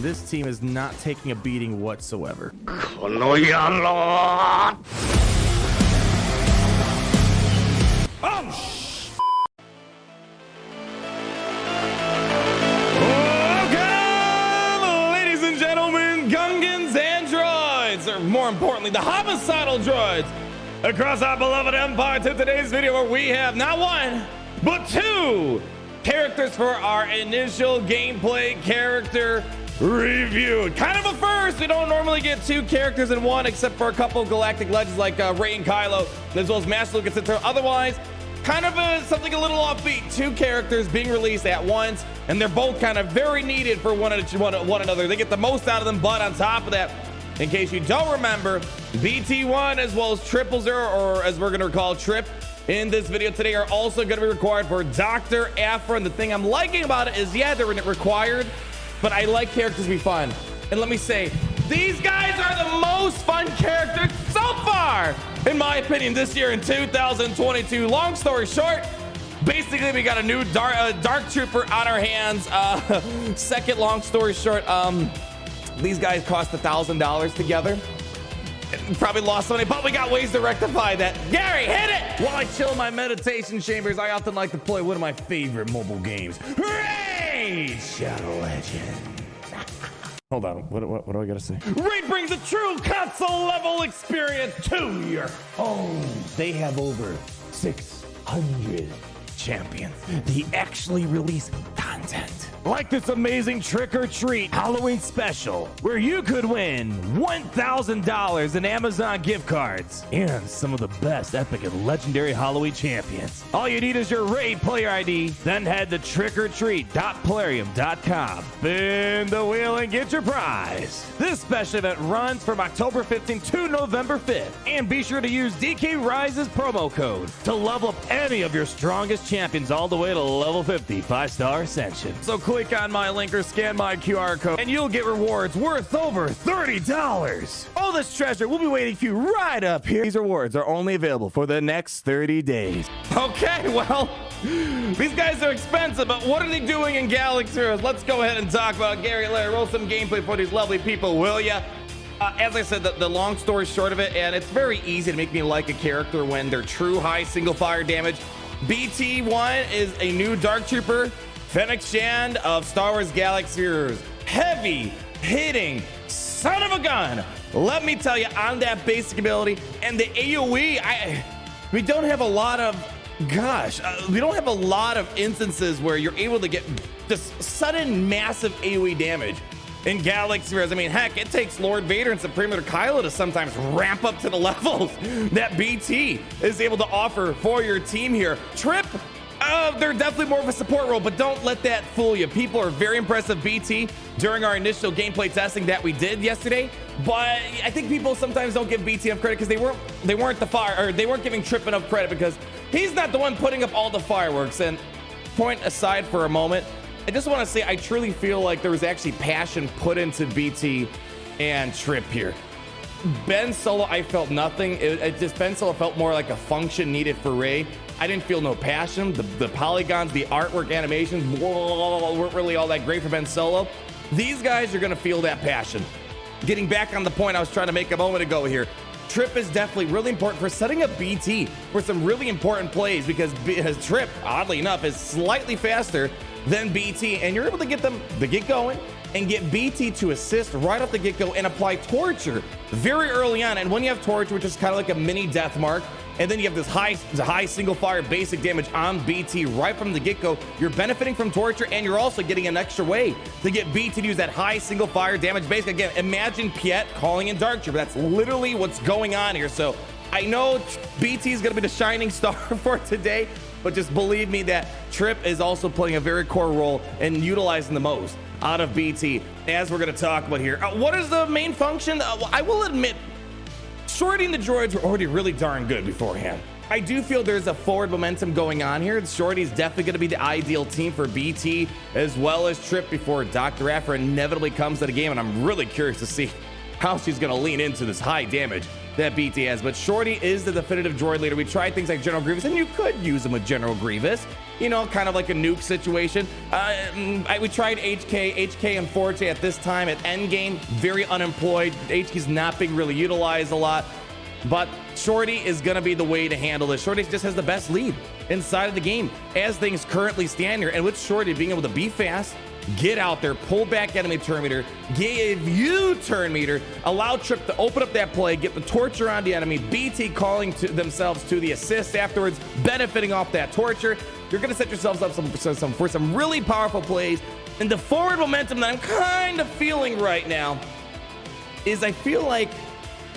This team is not taking a beating whatsoever. Welcome, ladies and gentlemen, Gungans and droids, or more importantly, the homicidal droids across our beloved empire, to today's video where we have not one, but two characters for our initial gameplay character review. Kind of a first. We don't normally get two characters in one, except for a couple of galactic legends like Rey and Kylo, as well as Master Lucas. Otherwise, kind of something a little offbeat. Two characters being released at once, and they're both kind of very needed for one another. They get the most out of them, but on top of that, in case you don't remember, BT-1 as well as 000, or as we're going to call Trip, in this video today are also going to be required for Dr. Aphelion. The thing I'm liking about it is, yeah, they're required, but I like characters to be fun. And let me say, these guys are the most fun characters so far, in my opinion, this year in 2022. Long story short, basically we got a new Dark Trooper on our hands. Second long story short, these guys cost $1,000 together. Probably lost money, but we got ways to rectify that. Gary, hit it! While I chill in my meditation chambers, I often like to play one of my favorite mobile games, Raid Shadow Legends. Hold on, what do I gotta say? Raid brings a true console level experience to your home. They have over 600 champions. They actually release content like this amazing trick or treat Halloween special, where you could win $1,000 in Amazon gift cards and some of the best epic and legendary Halloween champions. All you need is your Raid player ID, then head to trickortreat.plarium.com, spin the wheel and get your prize. This special event runs from October 15th to November 5th, and be sure to use DK Rise's promo code to level up any of your strongest champions all the way to level 50, 5-star ascension. So click on my link or scan my QR code and you'll get rewards worth over $30. All this treasure will be waiting for you right up here. These rewards are only available for the next 30 days. Okay, well, these guys are expensive, but what are they doing in Galaxy Heroes? Let's go ahead and talk about Gary. Larry, roll some gameplay for these lovely people, will ya? As I said, the long story short of it, and it's very easy to make me like a character when they're true high single fire damage. BT-1 is a new Dark Trooper, Fennec Shand of Star Wars Galaxy Heroes. Heavy hitting son of a gun. Let me tell you, on that basic ability and the AoE, we don't have a lot of, we don't have a lot of instances where you're able to get this sudden massive AoE damage in Galaxy Heroes. I mean, heck, it takes Lord Vader and Supreme Leader Kylo to sometimes ramp up to the levels that BT is able to offer for your team here. Trip, they're definitely more of a support role, but don't let that fool you. People are very impressed with BT during our initial gameplay testing that we did yesterday, but I think people sometimes don't give BT enough credit because they weren't giving Trip enough credit because he's not the one putting up all the fireworks. And point aside for a moment, I just want to say I truly feel like there was actually passion put into BT and Trip here. Ben Solo, I felt nothing. Ben Solo felt more like a function needed for Rey. I didn't feel no passion. The polygons, the artwork, animations weren't really all that great for Ben Solo. These guys are going to feel that passion. Getting back on the point I was trying to make a moment ago here, Trip is definitely really important for setting up BT for some really important plays because Trip, oddly enough, is slightly faster than BT, and you're able to get them to get going and get BT to assist right off the get-go and apply torture very early on. And when you have torture, which is kind of like a mini death mark, and then you have this high single fire basic damage on BT right from the get-go, you're benefiting from torture, and you're also getting an extra way to get BT to use that high single fire damage basic. Again, imagine Piet calling in Dark Trooper. That's literally what's going on here. So I know BT is going to be the shining star for today, but just believe me that Trip is also playing a very core role in utilizing the most out of BT, as we're going to talk about here. What is the main function? I will admit, shorting the droids were already really darn good beforehand. I do feel there's a forward momentum going on here. Shorty's definitely going to be the ideal team for BT as well as Trip before Dr. Aphelion inevitably comes to the game, and I'm really curious to see how she's going to lean into this high damage that BT has, but Shorty is the definitive droid leader. We tried things like General Grievous, and you could use him with General Grievous, you know, kind of like a Nuke situation. We tried HK. HK, unfortunately, at this time at endgame, very unemployed. HK's not being really utilized a lot, but Shorty is going to be the way to handle this. Shorty just has the best lead inside of the game as things currently stand here, and with Shorty being able to be fast, get out there, pull back enemy turn meter, give you turn meter, allow Trip to open up that play, get the torture on the enemy, BT calling to themselves to the assist afterwards, benefiting off that torture. You're going to set yourselves up for some really powerful plays. And the forward momentum that I'm kind of feeling right now is I feel like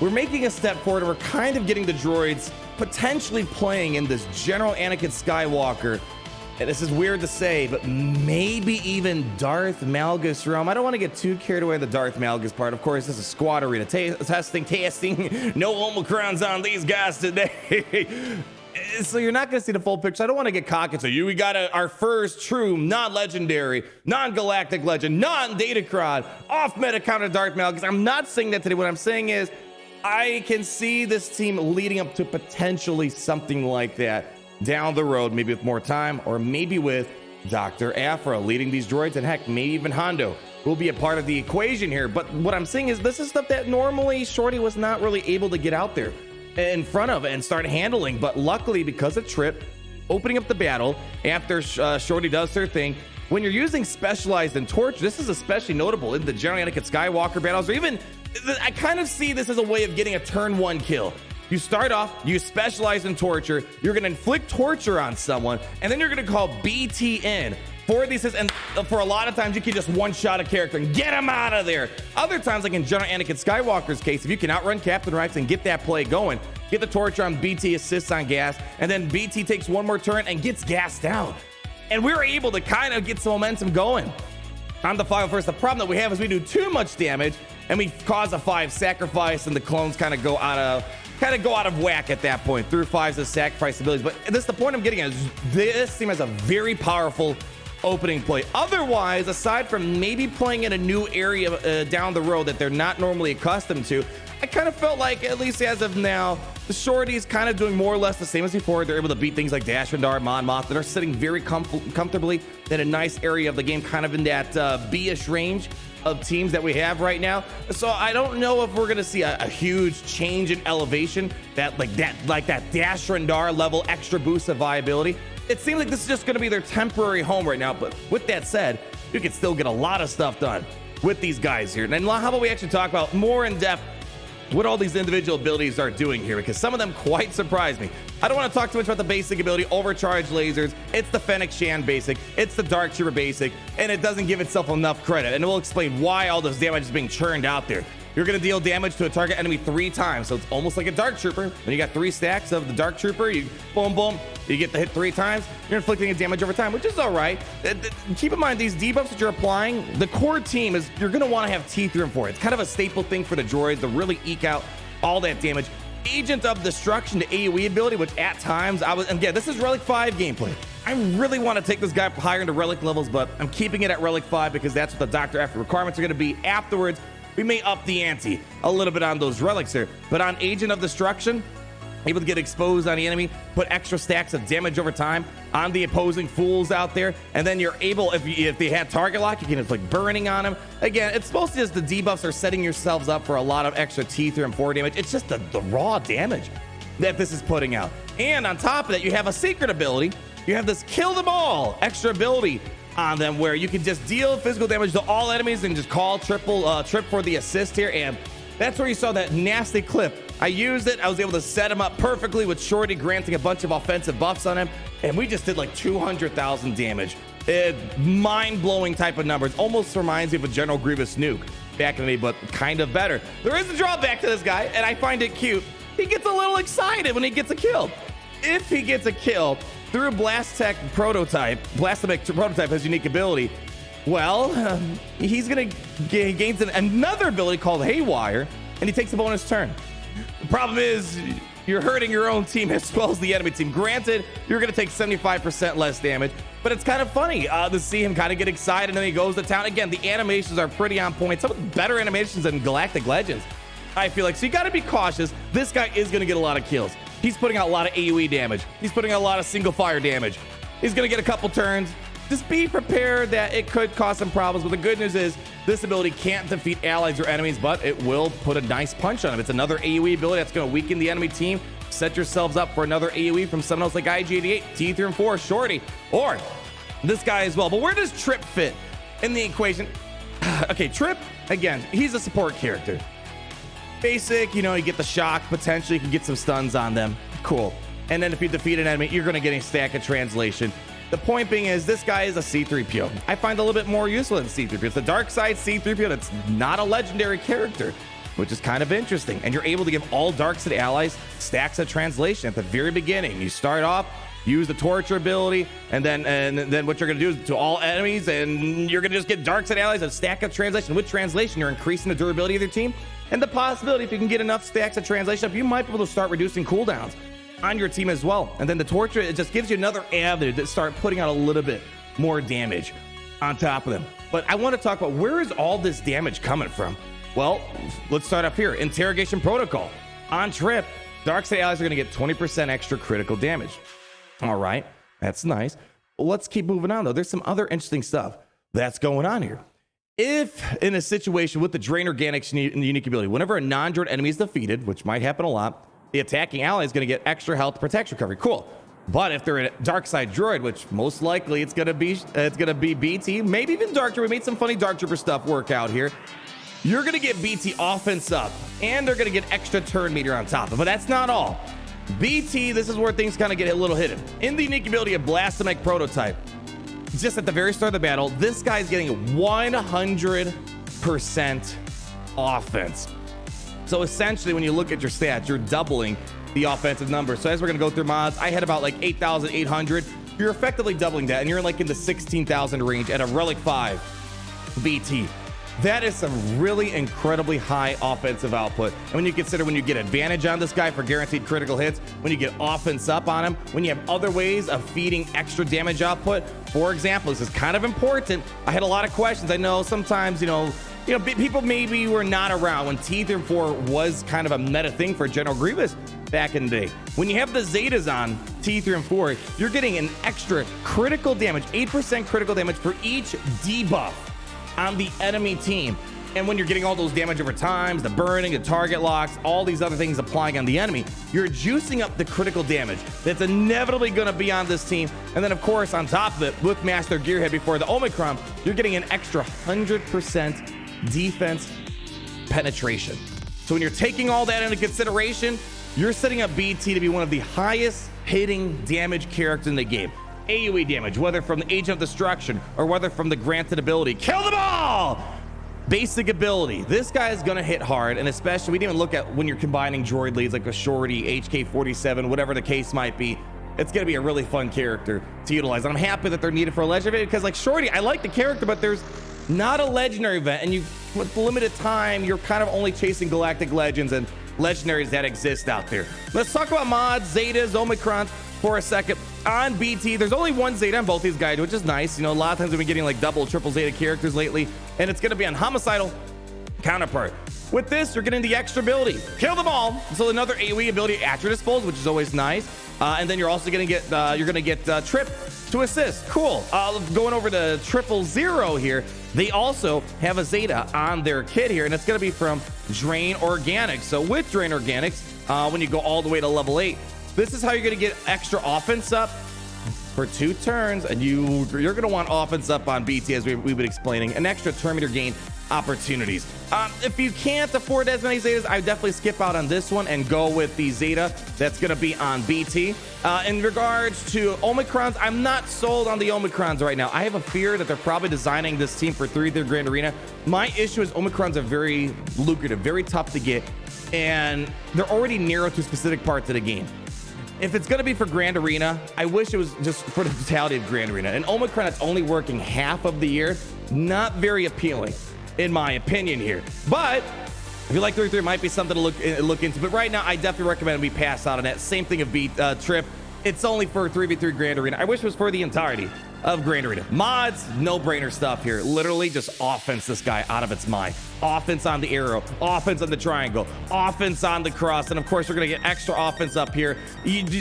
we're making a step forward and we're kind of getting the droids potentially playing in this General Anakin Skywalker. And this is weird to say, but maybe even Darth Malgus realm. I don't want to get too carried away with the Darth Malgus part. Of course, this is squad arena. Testing. No Omicrons on these guys today. So you're not going to see the full picture. I don't want to get cocky. So we got our first true non-legendary, non-galactic legend, non-Datacron, off-meta counter Darth Malgus. I'm not saying that today. What I'm saying is I can see this team leading up to potentially something like that down the road, maybe with more time, or maybe with Dr. Aphra leading these droids, and heck, maybe even Hondo will be a part of the equation here. But what I'm saying is this is stuff that normally Shorty was not really able to get out there in front of and start handling. But luckily, because of Trip opening up the battle after Shorty does her thing, when you're using Specialized and Torch, this is especially notable in the General Anakin Skywalker battles, or even I kind of see this as a way of getting a turn one kill. You start off, you specialize in torture, you're going to inflict torture on someone, and then you're going to call BT in for these, and for a lot of times you can just one-shot a character and get him out of there. Other times, like in General Anakin Skywalker's case, if you can outrun Captain Rex and get that play going, get the torture on BT, assists on gas, and then BT takes one more turn and gets gassed down. And we're able to kind of get some momentum going on the 5-1st. The problem that we have is we do too much damage, and we cause a 5 sacrifice, and the clones kind of go out of whack at that point through 5s of sacrifice abilities. But this, the point I'm getting at is this team has a very powerful opening play. Otherwise, aside from maybe playing in a new area down the road that they're not normally accustomed to, I kind of felt like, at least as of now, the Shorties kind of doing more or less the same as before. They're able to beat things like Dash Rendar, Mon Moth, that are sitting very comfortably in a nice area of the game, kind of in that B-ish range of teams that we have right now. So I don't know if we're going to see a huge change in elevation, that Dash Rendar level extra boost of viability. It seems like this is just going to be their temporary home right now. But with that said, you can still get a lot of stuff done with these guys here. And how about we actually talk about more in depth what all these individual abilities are doing here, because some of them quite surprise me. I don't want to talk too much about the basic ability, overcharged lasers. It's the Fennec Shan basic, it's the Dark Trooper basic, and it doesn't give itself enough credit. And we'll explain why all this damage is being churned out there. You're going to deal damage to a target enemy 3 times, so it's almost like a Dark Trooper. When you got 3 stacks of the Dark Trooper, you boom, boom, you get the hit 3 times, you're inflicting a damage over time, which is all right. Keep in mind, these debuffs that you're applying, the core team is, you're going to want to have T3 for it. It's kind of a staple thing for the droids to really eke out all that damage. Agent of Destruction, the AoE ability, which at times again, this is Relic 5 gameplay. I really want to take this guy higher into Relic levels, but I'm keeping it at Relic 5 because that's what the Dr. Aphra requirements are going to be. Afterwards, we may up the ante a little bit on those relics here, but on Agent of Destruction, able to get exposed on the enemy, put extra stacks of damage over time on the opposing fools out there, and then you're able, if they had target lock, you can inflict burning on them. Again, it's supposed to just, the debuffs are setting yourselves up for a lot of extra T3 and 4 damage. It's just the raw damage that this is putting out. And on top of that, you have a secret ability. You have this Kill Them All extra ability on them, where you can just deal physical damage to all enemies and just call Trip for the assist here. And that's where you saw that nasty clip. I used it. I was able to set him up perfectly with Shorty granting a bunch of offensive buffs on him, and we just did like 200,000 damage. Mind-blowing type of numbers. Almost reminds me of a General Grievous Nuke back in the day, but kind of better. There is a drawback to this guy, and I find it cute. He gets a little excited when he gets a kill. If he gets a kill through Blastamec Prototype has unique ability, well, he's going to gain another ability called Haywire, and he takes a bonus turn. The problem is you're hurting your own team as well as the enemy team. Granted, you're going to take 75% less damage, but it's kind of funny to see him kind of get excited and then he goes to town. Again, the animations are pretty on point. Some of the better animations than Galactic Legends. I feel like. So you got to be cautious. This guy is going to get a lot of kills. He's putting out a lot of AoE damage. He's putting out a lot of single fire damage. He's going to get a couple turns. Just be prepared that it could cause some problems. But the good news is this ability can't defeat allies or enemies, but it will put a nice punch on him. It's another AoE ability that's going to weaken the enemy team. Set yourselves up for another AoE from someone else like IG88, T3-4, Shorty, or this guy as well. But where does Trip fit in the equation? Okay, Trip, again, he's a support character. Basic, you know, you get the shock, potentially you can get some stuns on them. Cool. And then if you defeat an enemy, you're going to get a stack of translation. The point being is this guy is a C3PO. I find a little bit more useful than C3PO. It's the dark side C3PO that's not a legendary character, which is kind of interesting. And you're able to give all dark side allies stacks of translation at the very beginning. You start off, use the torture ability, and then what you're going to do is to all enemies, and you're going to just get dark side allies a stack of translation. With translation, you're increasing the durability of your team, and the possibility if you can get enough stacks of translation up, you might be able to start reducing cooldowns on your team as well. And then the torture, it just gives you another avenue to start putting out a little bit more damage on top of them. But I want to talk about where is all this damage coming from? Well, let's start up here. Interrogation Protocol. On Trip, dark side allies are going to get 20% extra critical damage. All right, that's nice. Let's keep moving on though. There's some other interesting stuff that's going on here. If in a situation with the Drain Organics unique ability, whenever a non-droid enemy is defeated, which might happen a lot, the attacking ally is going to get extra health protection recovery. Cool. But if they're a dark side droid, which most likely it's going to be BT, maybe even Dark Trooper. We made some funny Dark Trooper stuff work out here. You're going to get BT offense up, and they're going to get extra turn meter on top of it. But that's not all. BT, this is where things kind of get a little hidden. In the unique ability of Blastomech Prototype, just at the very start of the battle, this guy's getting 100% offense. So essentially, when you look at your stats, you're doubling the offensive number. So as we're going to go through mods, I had about like 8,800. You're effectively doubling that, and you're like in the 16,000 range at a Relic 5 BT. That is some really incredibly high offensive output. And when you consider when you get advantage on this guy for guaranteed critical hits, when you get offense up on him, when you have other ways of feeding extra damage output, for example, this is kind of important. I had a lot of questions. I know sometimes, people maybe were not around when T3-4 was kind of a meta thing for General Grievous back in the day. When you have the zetas on T3-4, you're getting an extra critical damage, 8% critical damage for each debuff on the enemy team. And when you're getting all those damage over time, the burning, the target locks, all these other things applying on the enemy, you're juicing up the critical damage that's inevitably going to be on this team. And then, of course, on top of it, with Master Gearhead before the Omicron, you're getting an extra 100% defense penetration. So when you're taking all that into consideration, you're setting up BT to be one of the highest hitting damage characters in the game. AoE damage, whether from the Agent of Destruction or whether from the granted ability. Kill them all! Basic ability. This guy is going to hit hard, and especially, we didn't even look at when you're combining droid leads like a Shorty, HK-47, whatever the case might be. It's going to be a really fun character to utilize. And I'm happy that they're needed for a legendary because, like Shorty, I like the character, but there's not a legendary event, and with limited time, you're kind of only chasing galactic legends and legendaries that exist out there. Let's talk about mods, zetas, Omicrons for a second. On BT, there's only one zeta on both these guys, which is nice. A lot of times we've been getting like double, triple zeta characters lately, and it's going to be on Homicidal Counterpart. With this, you're getting the extra ability, kill them all. So another AoE ability at your disposal, which is always nice. And then you're also going to get Trip to assist. Cool. Going over to 000 here, they also have a zeta on their kit here, and it's going to be from Drain Organics. So with Drain Organics, when you go all the way to level 8, this is how you're going to get extra offense up for 2 turns, and you're going to want offense up on BT, as we've been explaining, an extra turn meter gain opportunities. If you can't afford as many zetas, I would definitely skip out on this one and go with the zeta that's going to be on BT. In regards to Omicrons, I'm not sold on the Omicrons right now. I have a fear that they're probably designing this team for 3-3 Grand Arena. My issue is Omicrons are very lucrative, very tough to get, and they're already narrow to specific parts of the game. If it's going to be for Grand Arena, I wish it was just for the totality of Grand Arena. An Omicron that's only working half of the year, not very appealing, in my opinion here. But if you like 3-3, it might be something to look into. But right now, I definitely recommend we pass out on that. Same thing of Trip. It's only for 3v3 Grand Arena. I wish it was for the entirety of Grand Arena. Mods, no-brainer stuff here. Literally just offense this guy out of its mind. Offense on the arrow, offense on the triangle, offense on the cross, and of course, we're gonna get extra offense up here.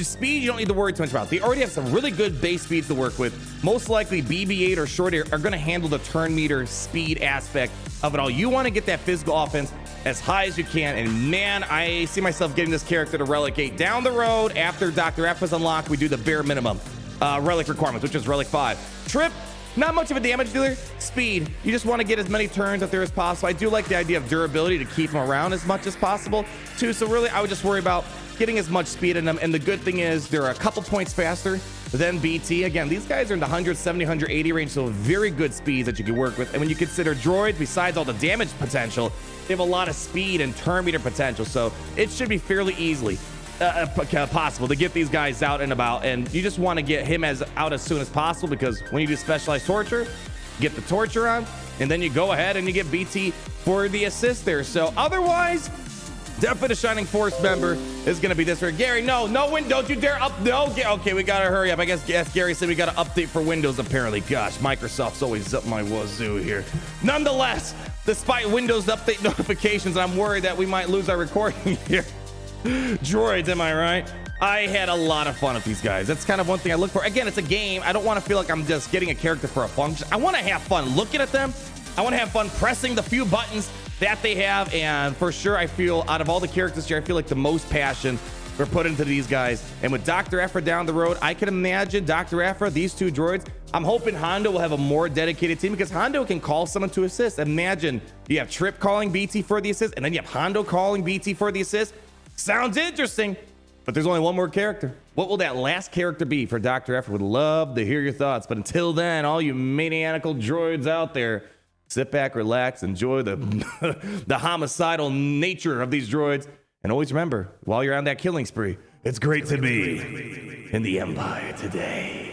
Speed, you don't need to worry too much about. They already have some really good base speeds to work with. Most likely, BB-8 or Short are gonna handle the turn meter speed aspect of it all. You wanna get that physical offense as high as you can, and man, I see myself getting this character to Relic 8. Down the road, after Dr. F is unlocked, we do the bare minimum Relic requirements, which is Relic 5. Trip, not much of a damage dealer. Speed, you just want to get as many turns up there as possible. I do like the idea of durability to keep him around as much as possible too. So really, I would just worry about getting as much speed in them. And the good thing is they're a couple points faster than BT. Again, these guys are in the 170, 180 range, so very good speeds that you can work with. And when you consider droids, besides all the damage potential, they have a lot of speed and turn meter potential. So it should be fairly easily possible to get these guys out and about, and you just want to get him out as soon as possible, because when you do specialized torture, get the torture on, and then you go ahead and you get BT for the assist there. So otherwise, definitely the Shining Force member is going to be this right. Gary, no, don't you dare up. No, okay, we got to hurry up. I guess Gary said we got to update for Windows apparently. Gosh, Microsoft's always up my wazoo here. Nonetheless, despite Windows update notifications, I'm worried that we might lose our recording here. Droids, am I right? I had a lot of fun with these guys. That's kind of one thing I look for. Again, it's a game. I don't want to feel like I'm just getting a character for a function. I want to have fun looking at them. I want to have fun pressing the few buttons that they have. And for sure, I feel out of all the characters here, I feel like the most passion we're put into these guys. And with Dr. Aphra down the road, I can imagine Dr. Aphra, these two droids. I'm hoping Hondo will have a more dedicated team, because Hondo can call someone to assist. Imagine you have Trip calling BT for the assist, and then you have Hondo calling BT for the assist. Sounds interesting, but there's only one more character. What will that last character be for Dr. F? Would love to hear your thoughts. But until then, all you maniacal droids out there, sit back, relax, enjoy the the homicidal nature of these droids. And always remember, while you're on that killing spree, it's great to be in the Empire today.